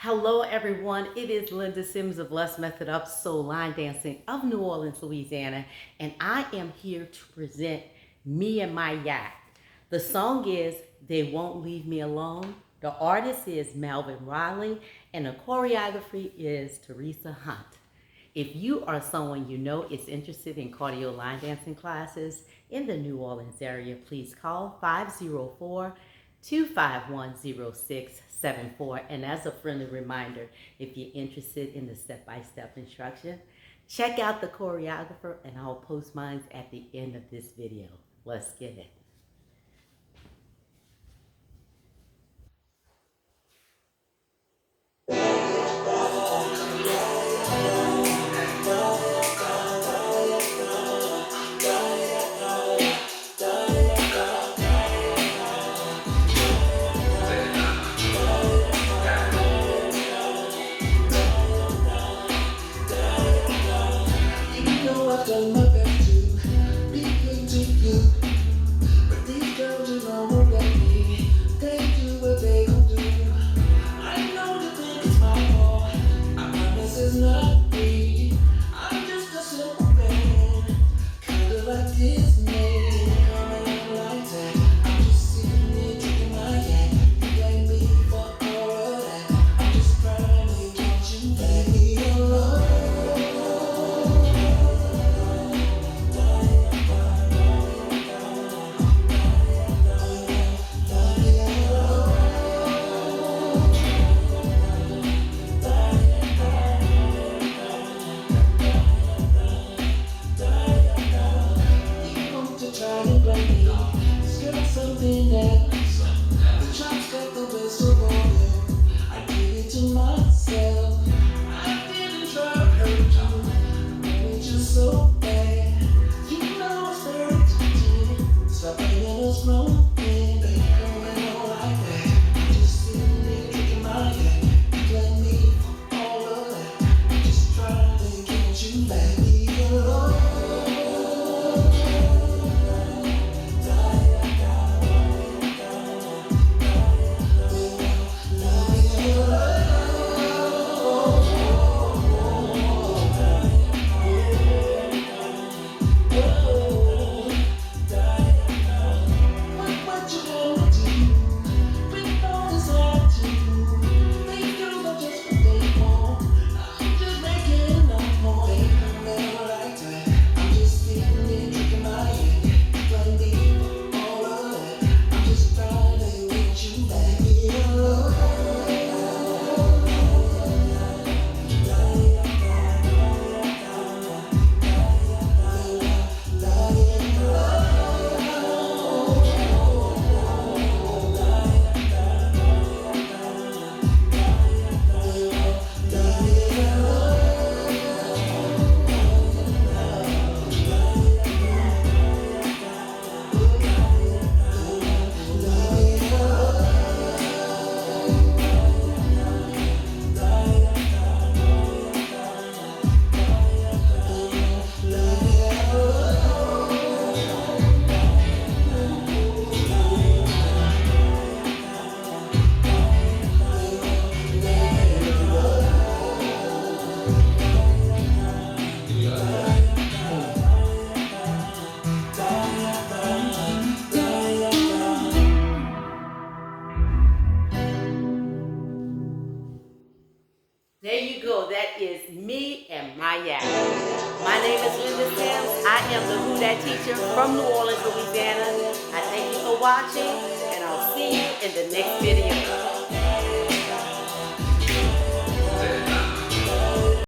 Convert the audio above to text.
Hello, everyone. It is Linda Sims of Les Method Up Soul Line Dancing of New Orleans, Louisiana, and I am here to present Me and My Yak. The song is They Won't Leave Me Alone. The artist is Melvin Riley, and the choreography is TERESA Hunt. If you are someone you know is interested in cardio line dancing classes in the New Orleans area, please call 504-251-0674. And as a friendly reminder, if you're interested in the step-by-step instruction, check out the choreographer, and I'll post mine at the end of this video. Let's get it. There you go. That is Me and My Yak. My name is Linda Sims. I am the Who Dat teacher from New Orleans, Louisiana. I thank you for watching, and I'll see you in the next video.